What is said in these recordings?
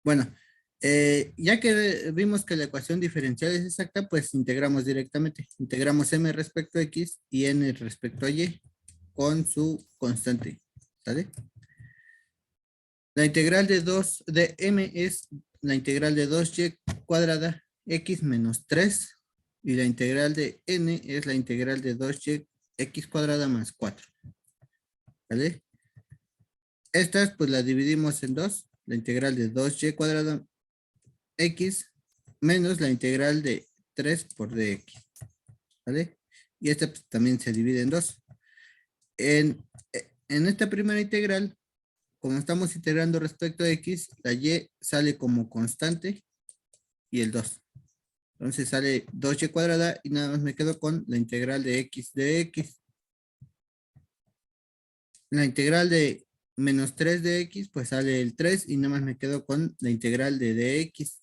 Bueno, ya que vimos que la ecuación diferencial es exacta, pues integramos directamente. Integramos m respecto a x y n respecto a y con su constante. ¿Sale? La integral de m es la integral de 2y cuadrada x menos 3 y la integral de n es la integral de 2y x cuadrada más 4. ¿Vale? Estas pues las dividimos en dos. La integral de 2y cuadrada x menos la integral de 3 por dx. ¿Vale? Y esta pues, también se divide en dos. En esta primera integral, como estamos integrando respecto a x, la y sale como constante y el 2. Entonces sale 2y cuadrada y nada más me quedo con la integral de x de x. La integral de menos 3 de x, pues sale el 3 y nada más me quedo con la integral de dx.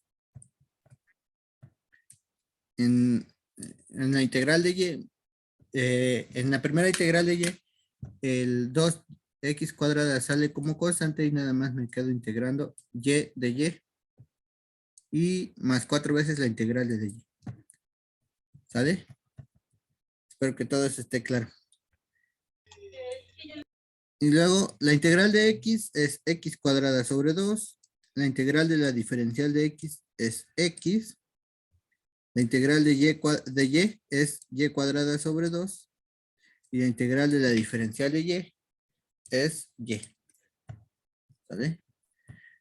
En, en la integral de y, en la primera integral de y, el 2x cuadrada sale como constante y nada más me quedo integrando y de y más 4 veces la integral de y. ¿Sale? Espero que todo eso esté claro. Y luego la integral de x es x cuadrada sobre 2. La integral de la diferencial de x es x. La integral de y es y cuadrada sobre 2. Y la integral de la diferencial de y es y. ¿Vale?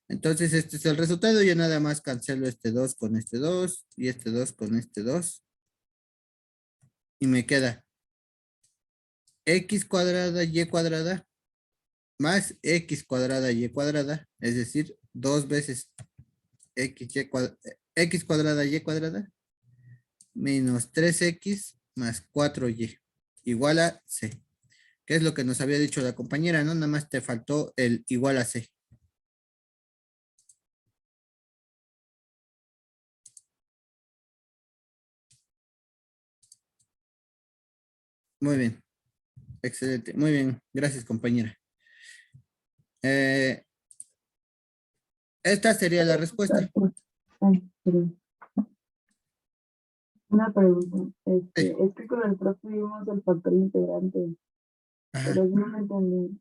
Entonces este es el resultado. Yo nada más cancelo este 2 con este 2 y este 2 con este 2. Y me queda x cuadrada y cuadrada más x cuadrada y cuadrada. Es decir, 2 veces x cuadrada y cuadrada menos 3x más 4y igual a c. ¿Qué es lo que nos había dicho la compañera? No, nada más te faltó el igual a c. Muy bien. Excelente. Muy bien. Gracias, compañera. Esta sería la respuesta. Ay, perdón. Una pregunta. Sí. Es que con el profe vimos el factor integrante, Ajá. pero yo no me entendí.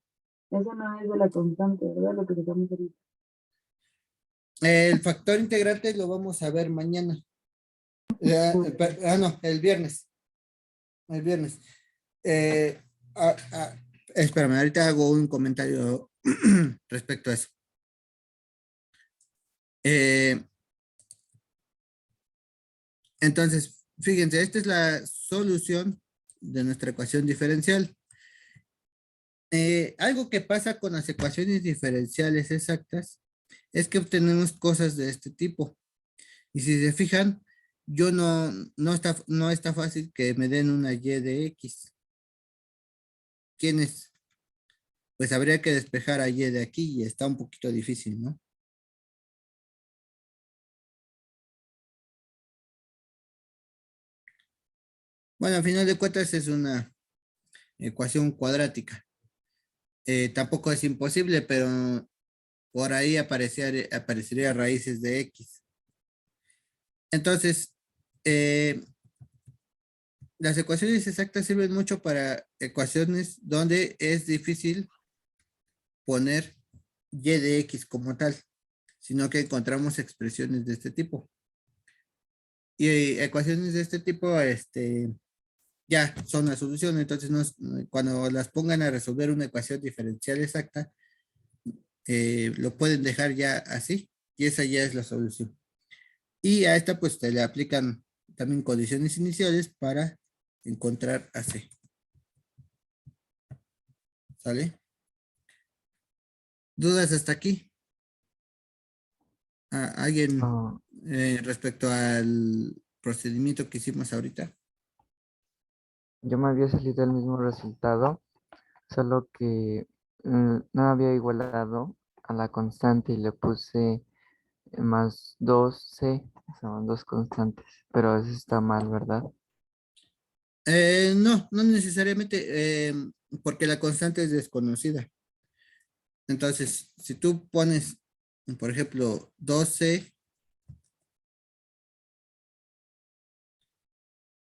Eso no es de la constante, ¿verdad? Lo que sacamos ahorita. El factor integrante lo vamos a ver mañana. No, el viernes. El viernes. Eh, ah, ah, espérame, ahorita hago un comentario respecto a eso. Entonces, fíjense, esta es la solución de nuestra ecuación diferencial. Algo que pasa con las ecuaciones diferenciales exactas es que obtenemos cosas de este tipo. Y si se fijan, yo no está fácil que me den una y de x. ¿Quién es? Pues habría que despejar a y de aquí y está un poquito difícil, ¿no? Bueno, al final de cuentas es una ecuación cuadrática. Tampoco es imposible, pero por ahí aparecería raíces de x. Entonces, las ecuaciones exactas sirven mucho para ecuaciones donde es difícil poner y de x como tal, sino que encontramos expresiones de este tipo. Y ecuaciones de este tipo, ya son la solución. Entonces, cuando las pongan a resolver una ecuación diferencial exacta, lo pueden dejar ya así, y esa ya es la solución. Y a esta, pues, se le aplican también condiciones iniciales para encontrar a C. ¿Sale? ¿Dudas hasta aquí? ¿Alguien Ah, respecto al procedimiento que hicimos ahorita? yo me había salido el mismo resultado, solo que no había igualado a la constante y le puse más 2c, son dos constantes, pero eso está mal, ¿verdad? No, no necesariamente, porque la constante es desconocida. Entonces, si tú pones Por ejemplo, 12.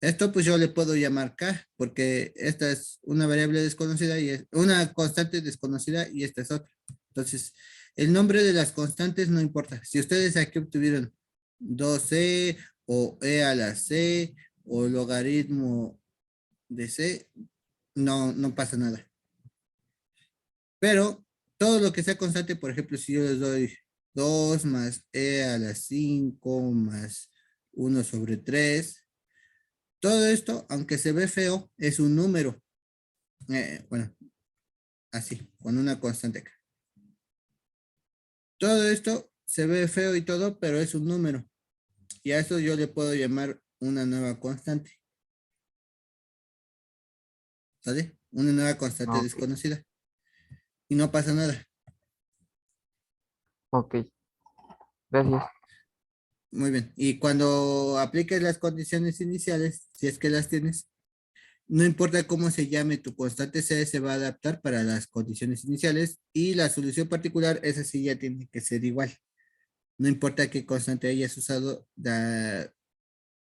Esto pues yo le puedo llamar K, porque esta es una variable desconocida y es una constante desconocida y esta es otra. Entonces, el nombre de las constantes no importa. Si ustedes aquí obtuvieron 2C o E a la C o logaritmo de C, no pasa nada. Pero todo lo que sea constante, por ejemplo, si yo les doy 2 más E a la 5 más 1/3, todo esto, aunque se ve feo, es un número. Bueno, así, con una constante acá. Todo esto se ve feo y todo, pero es un número. Y a eso yo le puedo llamar una nueva constante. ¿Sale? Una nueva constante Ok, desconocida. Y no pasa nada. ok, gracias. Muy bien. Y cuando apliques las condiciones iniciales, si es que las tienes, no importa cómo se llame tu constante C, se va a adaptar para las condiciones iniciales y la solución particular, esa sí ya tiene que ser igual. No importa qué constante hayas usado, la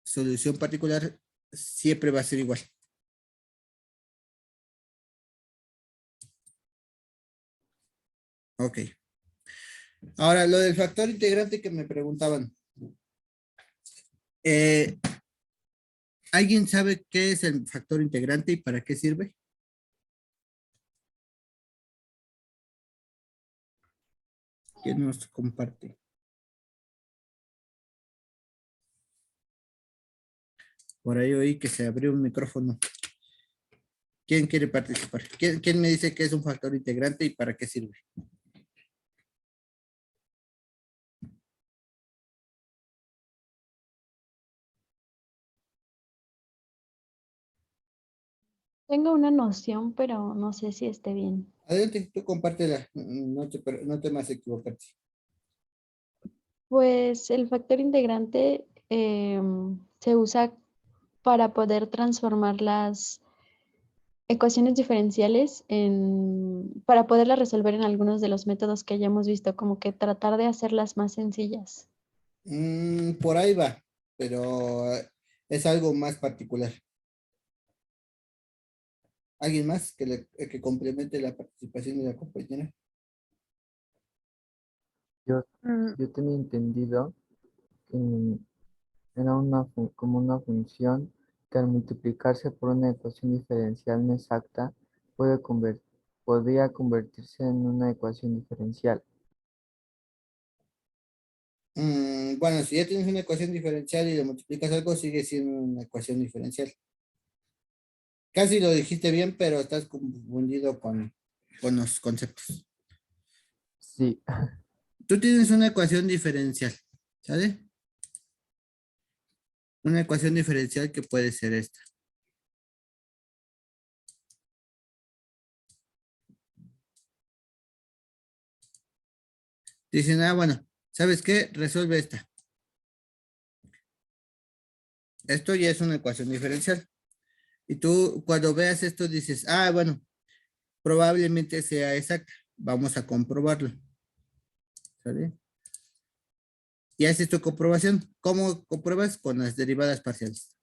solución particular siempre va a ser igual. Ok. Ahora, lo del factor integrante que me preguntaban. Eh, ¿Alguien sabe qué es el factor integrante y para qué sirve? ¿Quién nos comparte? Por ahí oí que se abrió un micrófono. ¿Quién quiere participar? ¿Quién me dice que es un factor integrante y para qué sirve? Tengo una noción, pero no sé si esté bien. Adelante, tú compártela. No temas equivocarte. Pues el factor integrante se usa para poder transformar las ecuaciones diferenciales para poderlas resolver en algunos de los métodos que ya hemos visto, como que tratar de hacerlas más sencillas. Por ahí va, pero es algo más particular. ¿Alguien más que complemente la participación de la compañera? Yo, yo tenía entendido que era como una función que al multiplicarse por una ecuación diferencial no exacta podría convertirse en una ecuación diferencial. Bueno, si ya tienes una ecuación diferencial y le multiplicas algo, sigue siendo una ecuación diferencial. Casi lo dijiste bien, pero estás confundido con los conceptos. Sí, Tú tienes una ecuación diferencial, ¿sale? Una ecuación diferencial que puede ser esta. Dicen, bueno, ¿sabes qué? Resuelve esta. Esto ya es una ecuación diferencial. Y tú cuando veas esto dices, bueno, probablemente sea exacta. Vamos a comprobarlo. ¿Sale? Y haces tu comprobación. ¿Cómo compruebas? Con las derivadas parciales.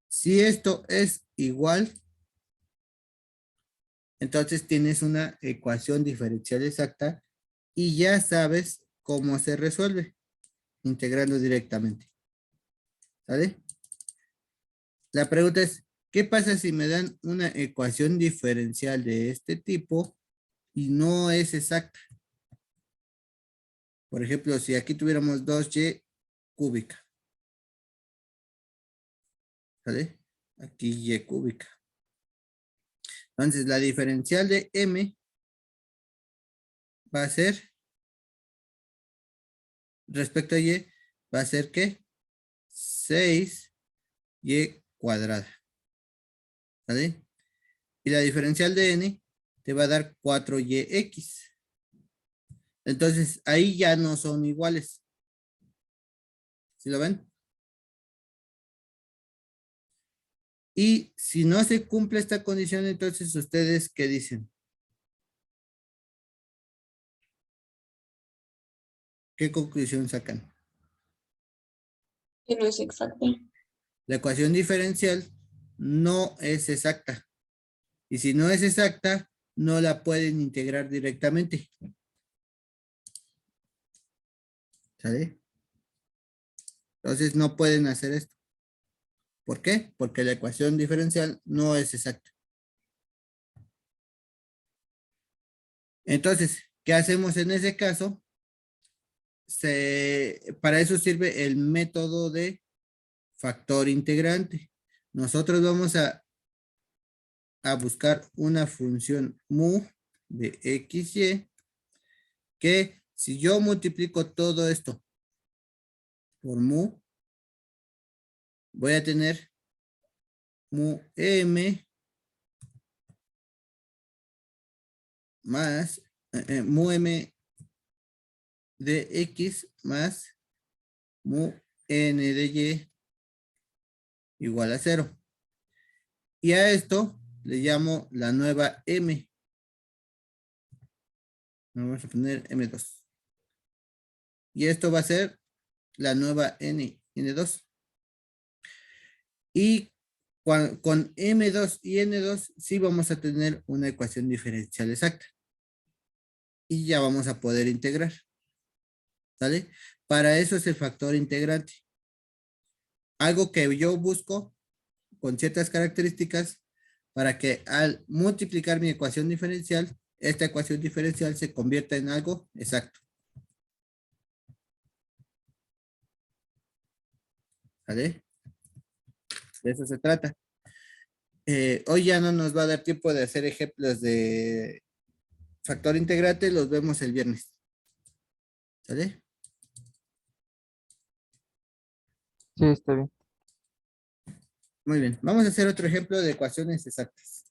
Si esto es igual, entonces tienes una ecuación diferencial exacta y ya sabes cómo se resuelve, integrando directamente. ¿Sale? La pregunta es, ¿qué pasa si me dan una ecuación diferencial de este tipo y no es exacta? Por ejemplo, si aquí tuviéramos 2y cúbica, ¿sale? Aquí y cúbica. Entonces, la diferencial de m va a ser, respecto a y, va a ser ¿qué? 6y cuadrada, ¿sale? Y la diferencial de n te va a dar 4yx. Entonces, ahí ya no son iguales. ¿Sí lo ven? Y si no se cumple esta condición, entonces ustedes, ¿qué dicen? ¿Qué conclusión sacan? Que no es exacta. La ecuación diferencial no es exacta. Y si no es exacta, no la pueden integrar directamente. ¿Sale? Entonces no pueden hacer esto. ¿Por qué? Porque la ecuación diferencial no es exacta. Entonces, ¿qué hacemos en ese caso? Para eso sirve el método de factor integrante. Nosotros vamos a buscar una función mu de xy que si yo multiplico todo esto por mu, voy a tener mu m más mu m de x más mu n de y igual a 0. Y a esto le llamo la nueva m. Vamos a poner m2. Y esto va a ser la nueva n2. Y con m2 y n2 sí vamos a tener una ecuación diferencial exacta. Y ya vamos a poder integrar. ¿Sale? Para eso es el factor integrante. Algo que yo busco con ciertas características para que al multiplicar mi ecuación diferencial, esta ecuación diferencial se convierta en algo exacto. ¿Sale? De eso se trata. Hoy ya no nos va a dar tiempo de hacer ejemplos de factor integrante, los vemos el viernes. ¿Sale? Sí, está bien. Muy bien. Vamos a hacer otro ejemplo de ecuaciones exactas.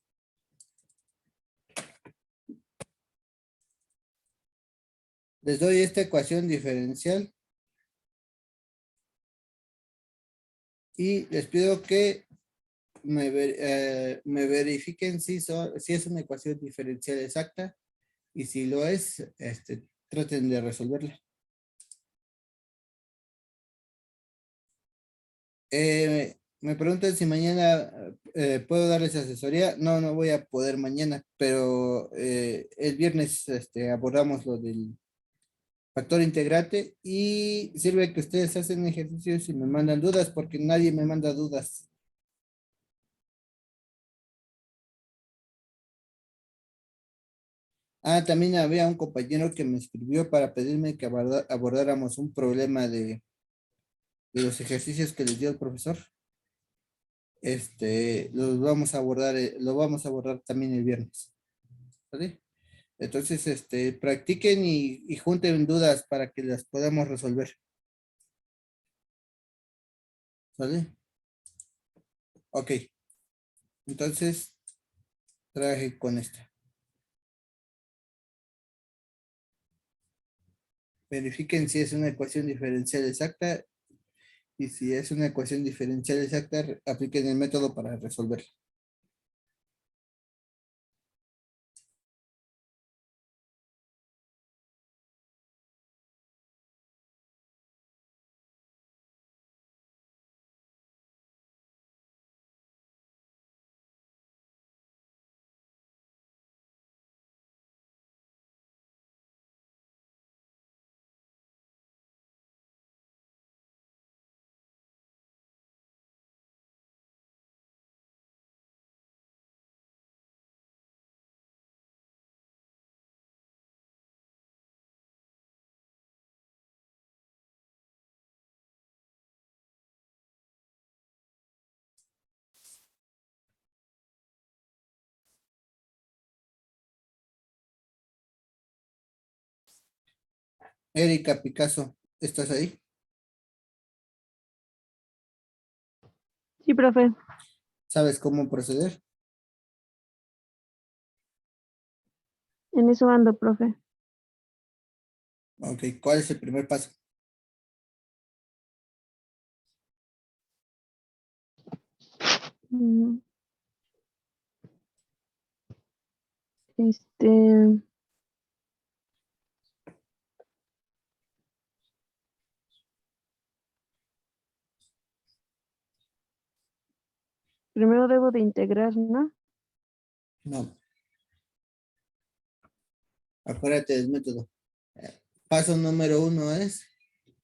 Les doy esta ecuación diferencial y les pido que me verifiquen si es una ecuación diferencial exacta y si lo es, traten de resolverla. Me preguntan si mañana puedo darles asesoría. No, no voy a poder mañana, pero el viernes abordamos lo del factor integrante y sirve que ustedes hacen ejercicios y me mandan dudas porque nadie me manda dudas. Ah, también había un compañero que me escribió para pedirme que abordáramos un problema de los ejercicios que les dio el profesor. Los vamos a abordar, lo vamos a abordar también el viernes. ¿Vale? Entonces, practiquen y junten dudas para que las podamos resolver. ¿Vale? Ok. Entonces, traje con esta. Verifiquen si es una ecuación diferencial exacta y si es una ecuación diferencial exacta, apliquen el método para resolverla. Erika Picasso, ¿estás ahí? Sí, profe. ¿Sabes cómo proceder? En eso ando, profe. Ok, ¿cuál es el primer paso? Mm, Primero debo de integrar, ¿no? No. Acuérdate del método. Paso número 1 es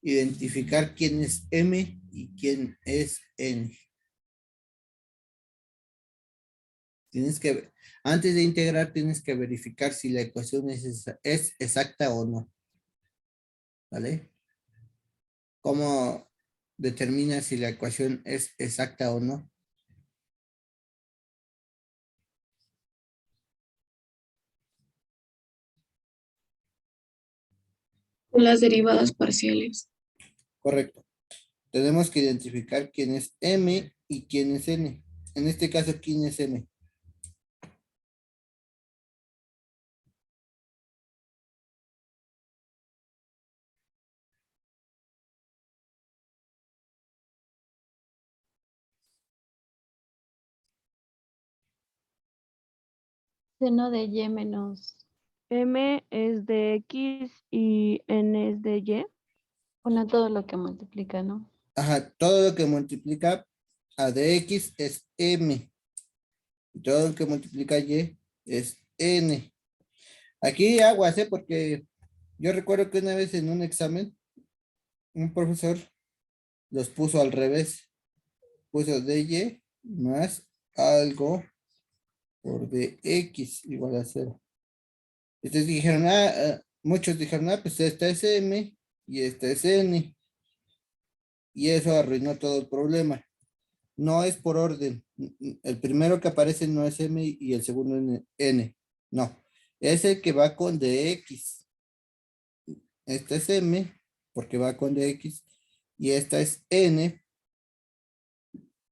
identificar quién es M y quién es N. Antes de integrar, tienes que verificar si la ecuación es exacta o no. ¿Vale? ¿Cómo determinas si la ecuación es exacta o no? Las derivadas parciales. Correcto. Tenemos que identificar quién es M y quién es N. En este caso, ¿quién es M? Seno de y menos M es de X y N es de Y. bueno, todo lo que multiplica, ¿no? Ajá, todo lo que multiplica a de X es M. Y todo lo que multiplica Y es N. Aquí aguas, porque yo recuerdo que una vez en un examen, un profesor los puso al revés. Puso dy más algo por dx igual a 0. Entonces dijeron, muchos dijeron, pues esta es m y esta es n. Y eso arruinó todo el problema. No es por orden. El primero que aparece no es m y el segundo n. No, es el que va con dx. Esta es m porque va con dx y esta es n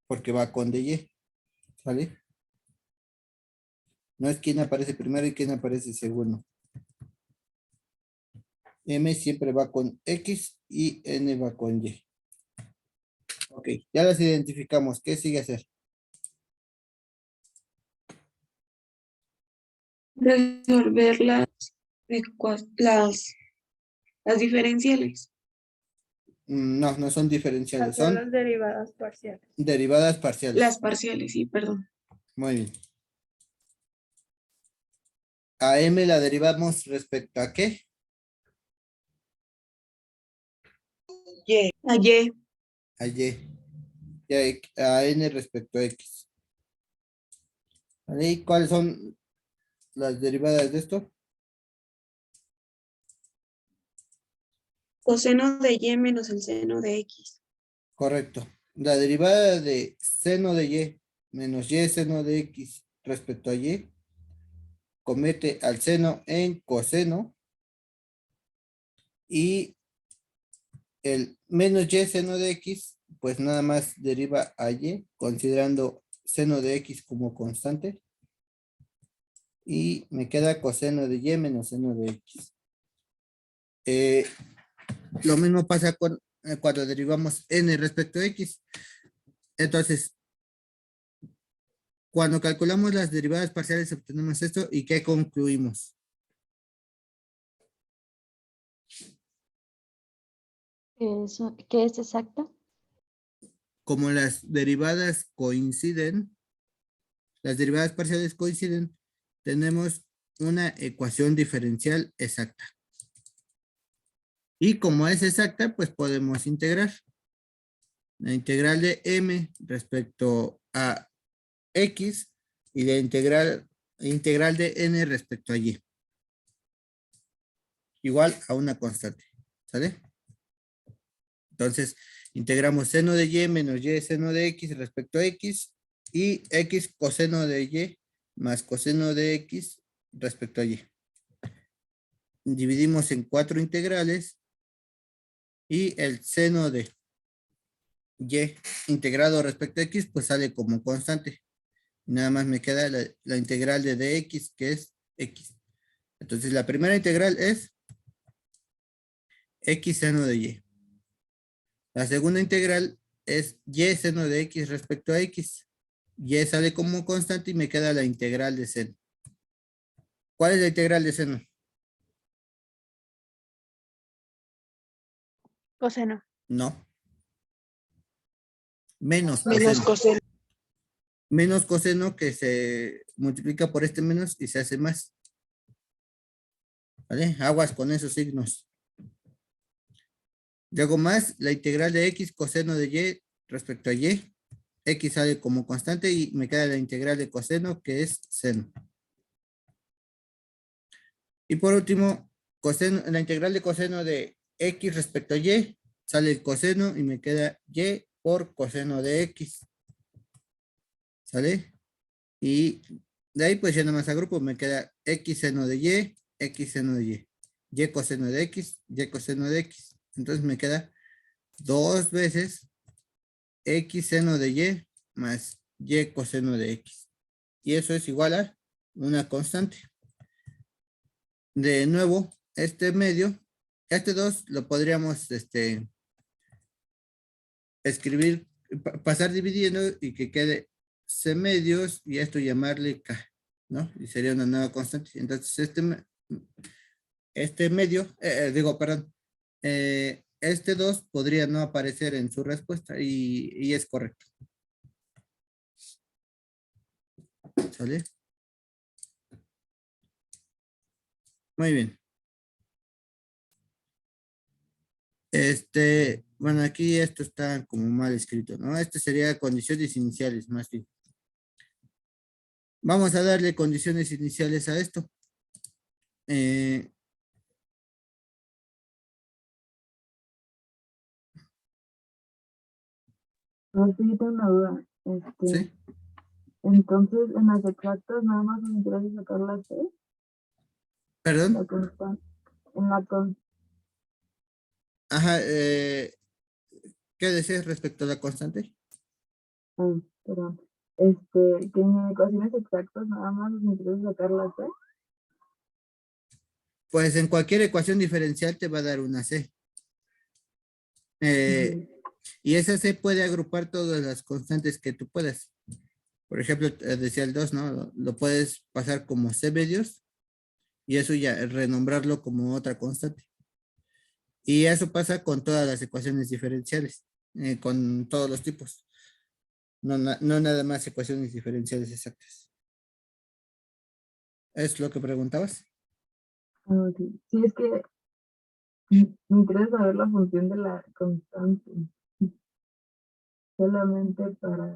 porque va con dy. ¿Vale? No es quién aparece primero y quién aparece segundo. M siempre va con X y N va con Y. Ok, ya las identificamos. ¿Qué sigue hacer? Resolver las diferenciales. No, no son diferenciales, Son son las derivadas parciales. derivadas parciales. Las parciales, sí, perdón. Muy bien. A M la derivamos respecto a ¿qué? A Y. A Y. Y a N respecto a X. ¿Vale? ¿Y cuáles son las derivadas de esto? Coseno de Y menos el seno de X. Correcto. La derivada de seno de Y menos Y seno de X respecto a Y convierte al seno en coseno y el menos y seno de x, pues nada más deriva a y, considerando seno de x como constante. Y me queda coseno de y menos seno de x. Lo mismo pasa cuando derivamos n respecto a x. Entonces, cuando calculamos las derivadas parciales obtenemos esto y ¿qué concluimos? Que es exacta. Como las derivadas coinciden, las derivadas parciales coinciden, tenemos una ecuación diferencial exacta. Y como es exacta, pues podemos integrar. La integral de m respecto a x y la integral de n respecto a y. Igual a una constante. ¿Sale? Entonces, integramos seno de y menos y seno de x respecto a x y x coseno de y más coseno de x respecto a y. Dividimos en 4 integrales y el seno de y integrado respecto a x pues sale como constante. Nada más me queda la integral de dx que es x. Entonces la primera integral es x seno de y. La segunda integral es y seno de x respecto a x. Y sale como constante y me queda la integral de seno. ¿Cuál es la integral de seno? Coseno. No. Menos Menos coseno. coseno. menos coseno que se multiplica por este menos y se hace más. ¿Vale? Aguas con esos signos. Luego más la integral de x coseno de y respecto a y. X sale como constante y me queda la integral de coseno que es seno. Y por último, coseno, la integral de coseno de x respecto a y, sale el coseno y me queda y por coseno de x. ¿Sale? Y de ahí pues ya nada más agrupo, me queda x seno de y, x seno de y coseno de x, y coseno de x. Entonces me queda 2 veces x seno de y más y coseno de x. Y eso es igual a una constante. De nuevo, este medio, este 2 lo podríamos escribir, pasar dividiendo y que quede c medios y esto llamarle k, ¿no? Y sería una nueva constante. Entonces, este medio, perdón, este 2 podría no aparecer en su respuesta y es correcto. ¿Sale? Muy bien. Bueno, aquí esto está como mal escrito, ¿no? Este sería condiciones iniciales, más bien. Vamos a darle condiciones iniciales a esto. No, sí, yo tengo una duda. ¿Sí? Entonces, en las exactas nada más me interesa sacar la C, ¿Perdón? la constante. En la con, Ajá, ¿qué decías respecto a la constante? perdón. Que en ecuaciones exactas nada más me interesa sacar la C. Pues en cualquier ecuación diferencial te va a dar una C. Ujú. Y esa C puede agrupar todas las constantes que tú puedas. Por ejemplo, decía el 2, ¿no? Lo puedes pasar como C medios y eso ya, renombrarlo como otra constante. Y eso pasa con todas las ecuaciones diferenciales, con todos los tipos. No, no nada más ecuaciones diferenciales exactas. ¿Es lo que preguntabas? Ok. Sí, es que me interesa saber la función de la constante, solamente para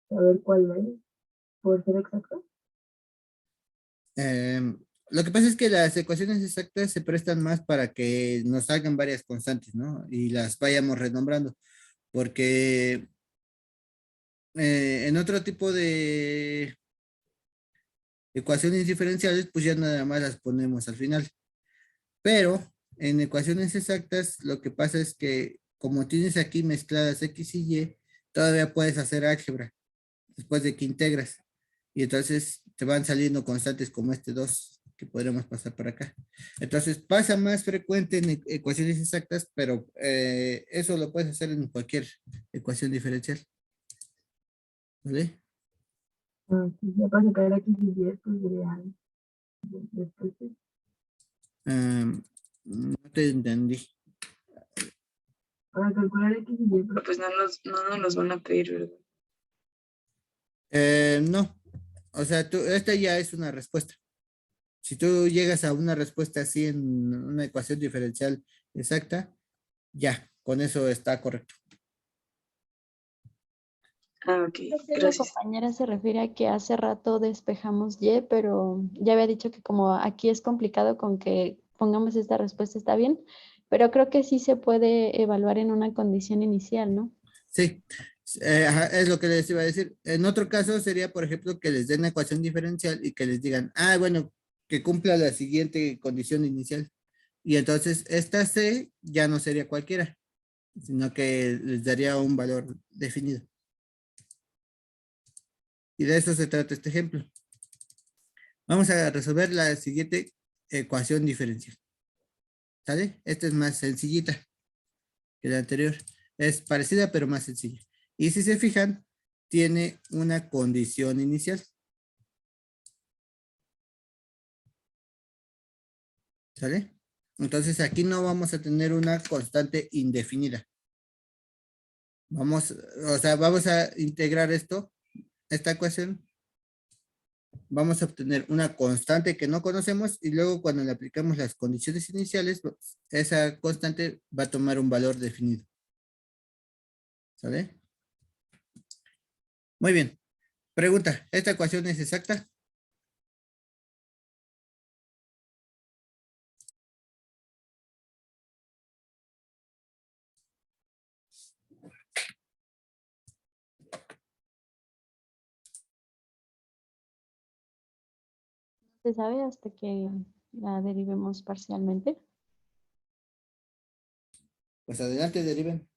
saber cuál es, por ser exacta. Lo que pasa es que las ecuaciones exactas se prestan más para que nos salgan varias constantes, ¿no? Y las vayamos renombrando, porque en otro tipo de ecuaciones diferenciales, pues ya nada más las ponemos al final. Pero en ecuaciones exactas, lo que pasa es que como tienes aquí mezcladas X y Y, todavía puedes hacer álgebra después de que integras. Y entonces te van saliendo constantes como este 2 que podremos pasar por acá. Entonces pasa más frecuente en ecuaciones exactas, pero eso lo puedes hacer en cualquier ecuación diferencial. ¿Vale? Sí, ya para sacar X y Y, pues sería después sí. No te entendí. Para calcular X y Y, Pero pues no nos los van a pedir, ¿verdad? No. O sea, esta ya es una respuesta. Si tú llegas a una respuesta así en una ecuación diferencial exacta, ya, con eso está correcto. Ah, ok, Creo que la gracias. compañera se refiere a que hace rato despejamos Y, pero ya había dicho que como aquí es complicado con que pongamos esta respuesta está bien, pero creo que sí se puede evaluar en una condición inicial, ¿no? Sí, ajá, es lo que les iba a decir. En otro caso sería, por ejemplo, que les den la ecuación diferencial y que les digan, bueno, que cumpla la siguiente condición inicial. Y entonces esta C ya no sería cualquiera, sino que les daría un valor definido. Y de eso se trata este ejemplo. Vamos a resolver la siguiente ecuación diferencial. ¿Sale? Esta es más sencillita que la anterior. Es parecida, pero más sencilla. Y si se fijan, tiene una condición inicial. ¿Sale? Entonces aquí no vamos a tener una constante indefinida. Vamos, o sea, vamos a integrar esta ecuación. Vamos a obtener una constante que no conocemos y luego cuando le aplicamos las condiciones iniciales, pues, esa constante va a tomar un valor definido. ¿Sale? Muy bien. Pregunta, ¿esta ecuación es exacta? Se sabe hasta que la derivemos parcialmente. Pues adelante, deriven.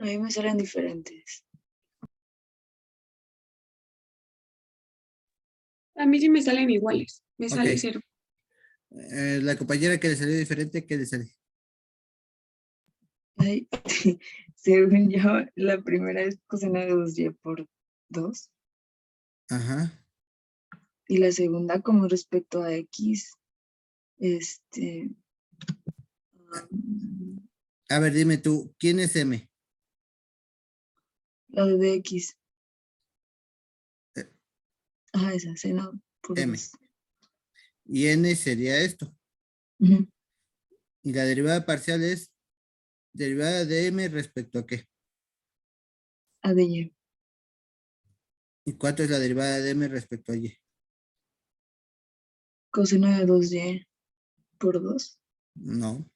A mí me salen diferentes. A mí sí me salen iguales. Me sale Ok. 0. La compañera que le salió diferente, ¿qué le sale? Ay, según yo, la primera es coseno de 2y por 2. Ajá. Y la segunda, como respecto a x, A ver, dime tú, ¿quién es M? la de dx. Eh, Ajá, esa, seno por M. 2. Y N sería esto. Ujú. Y la derivada parcial es derivada de M respecto a qué. A de y. ¿Y cuánto es la derivada de M respecto a Y? Coseno de 2y por 2. No.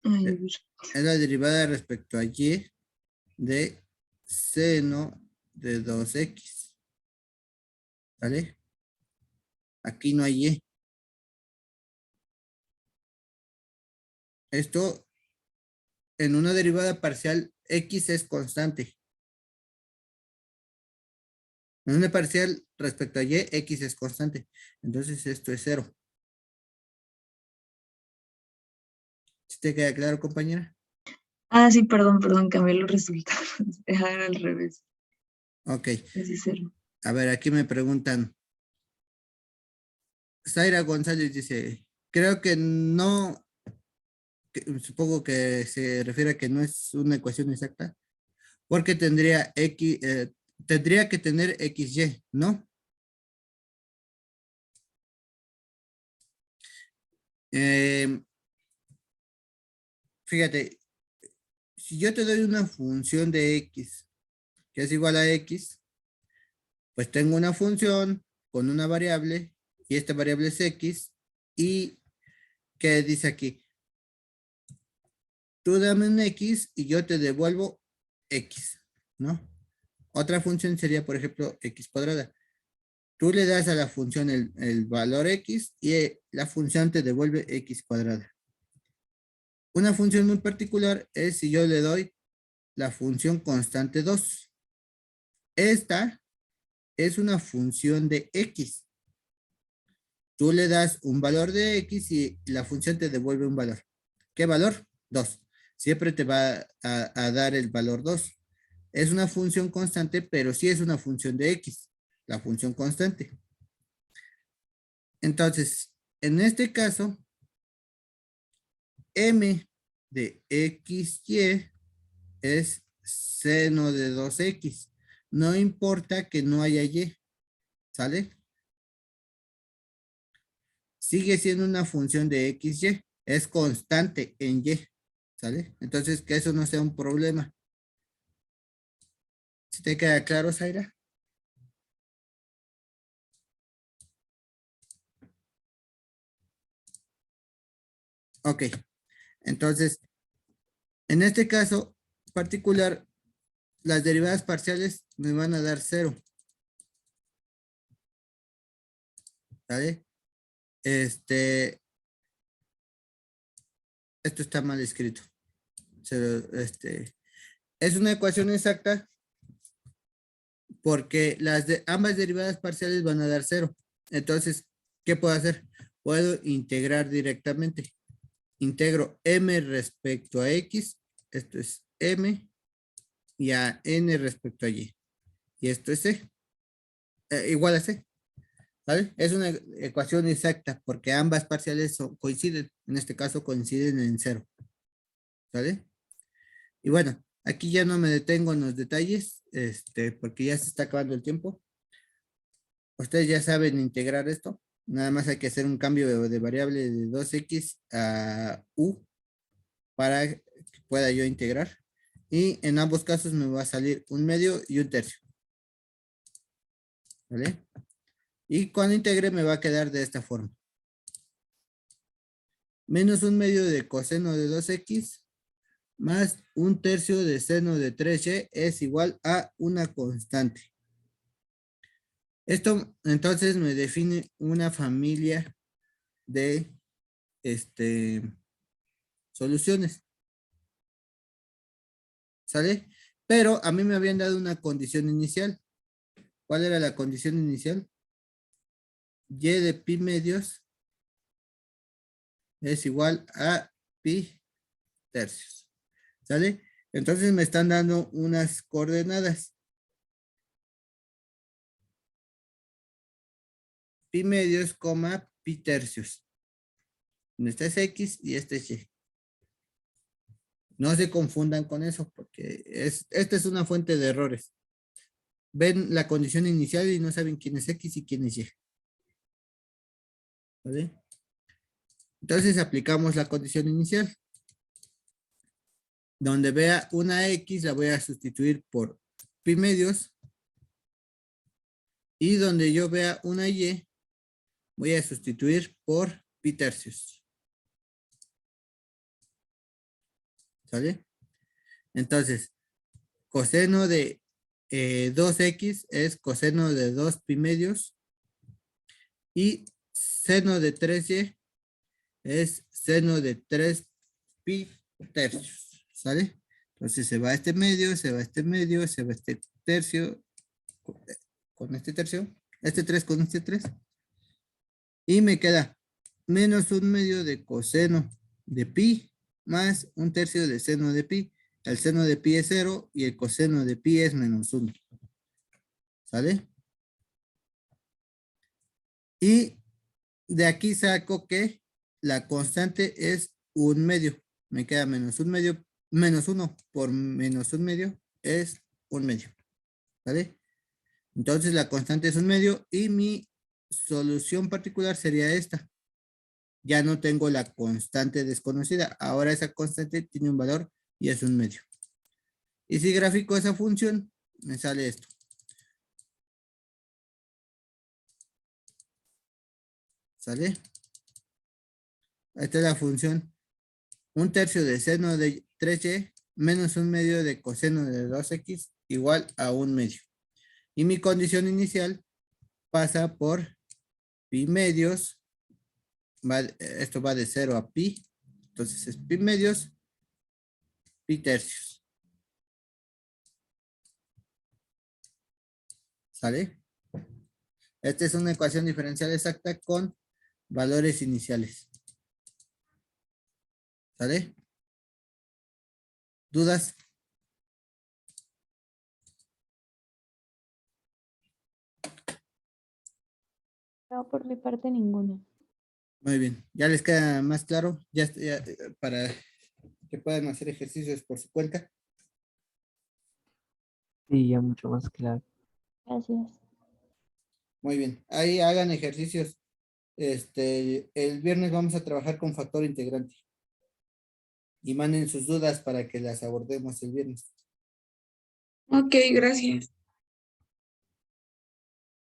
Ay, a Eh, ver. Es la derivada respecto a Y de seno de 2x. ¿Vale? Aquí no hay Y. Esto en una derivada parcial, X es constante. En una parcial respecto a Y, X es constante. Entonces esto es 0. ¿Sí te queda claro, compañera? Ah, sí, perdón, cambié los resultados. Era al revés. Ok. Ese es 0. A ver, aquí me preguntan. Zaira González dice, creo que no, supongo que se refiere a que no es una ecuación exacta, porque tendría que tener XY, ¿no? Eh, Fíjate, si yo te doy una función de X, que es igual a X, pues tengo una función con una variable, y esta variable es X, y ¿qué dice aquí? Tú dame un X y yo te devuelvo X, ¿no? Otra función sería, por ejemplo, X cuadrada. Tú le das a la función el valor X y la función te devuelve X cuadrada. Una función muy particular es si yo le doy la función constante 2. Esta es una función de X. Tú le das un valor de X y la función te devuelve un valor. ¿Qué valor? 2. Siempre te va a dar el valor 2. Es una función constante, pero sí es una función de X, la función constante. Entonces, en este caso, M de XY es seno de 2X. No importa que no haya Y, ¿sale? Sigue siendo una función de XY, es constante en Y, ¿sale? Entonces, que eso no sea un problema. ¿Sí te queda claro, Zaira? Ok, entonces, en este caso, particular, las derivadas parciales me van a dar 0. ¿Vale? Esto está mal escrito. Es una ecuación exacta porque ambas derivadas parciales van a dar 0. Entonces, ¿qué puedo hacer? Puedo integrar directamente. Integro m respecto a x, esto es m, y a n respecto a y. Y esto es c, igual a c. ¿Vale? Es una ecuación exacta porque ambas parciales coinciden. En este caso coinciden en 0. ¿Vale? Y bueno, aquí ya no me detengo en los detalles, porque ya se está acabando el tiempo. Ustedes ya saben integrar esto. Nada más hay que hacer un cambio de variable de 2x a u para que pueda yo integrar. Y en ambos casos me va a salir 1/2 y 1/3. ¿Vale? Y cuando integre me va a quedar de esta forma. Menos 1/2 de coseno de 2x más 1/3 de seno de 3y es igual a una constante. Esto entonces me define una familia de soluciones. ¿Sale? Pero a mí me habían dado una condición inicial. ¿Cuál era la condición inicial? Y de pi medios es igual a pi tercios. ¿Sale? Entonces me están dando unas coordenadas. Pi medios, pi tercios. Esta es X y esta es Y. No se confundan con eso porque esta es una fuente de errores. Ven la condición inicial y no saben quién es X y quién es Y. ¿Vale? Entonces aplicamos la condición inicial. Donde vea una X la voy a sustituir por pi medios. Y donde yo vea una Y voy a sustituir por pi tercios. ¿Sale? Entonces, coseno de 2x es coseno de 2 pi medios. Y seno de 3y es seno de 3 pi tercios. ¿Sale? Entonces se va este medio, se va este medio, se va este tercio con este tercio. Este 3 con este 3. Y me queda menos 1/2 de coseno de pi más 1/3 de seno de pi. El seno de pi es 0 y el coseno de pi es menos 1. ¿Sale? Y de aquí saco que la constante es 1/2. Me queda menos 1/2, menos 1 por menos 1/2 es 1/2. ¿Vale? Entonces la constante es 1/2 y mi solución particular sería esta. Ya no tengo la constante desconocida. Ahora esa constante tiene un valor y es 1/2. Y si grafico esa función, me sale esto. ¿Sale? Esta es la función. 1/3 de seno de 3y menos 1/2 de coseno de 2x igual a 1/2. Y mi condición inicial pasa por pi medios. Esto va de 0 a pi. Entonces es pi medios, pi tercios. ¿Sale? Esta es una ecuación diferencial exacta con valores iniciales. ¿Sale? ¿Dudas? No, por mi parte ninguna. Muy bien. ¿Ya les queda más claro? Ya, para que puedan hacer ejercicios por su cuenta. Sí, ya mucho más claro. Gracias. Muy bien. Ahí hagan ejercicios. El viernes vamos a trabajar con factor integrante. Y manden sus dudas para que las abordemos el viernes. Ok, gracias.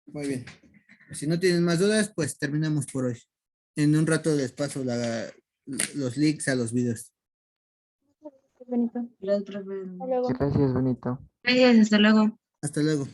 Muy bien. Si no tienen más dudas, pues terminamos por hoy. En un rato les paso los links a los videos. Benito. Gracias, profe. Hasta luego. Gracias, Benito. Gracias, hasta luego. Hasta luego.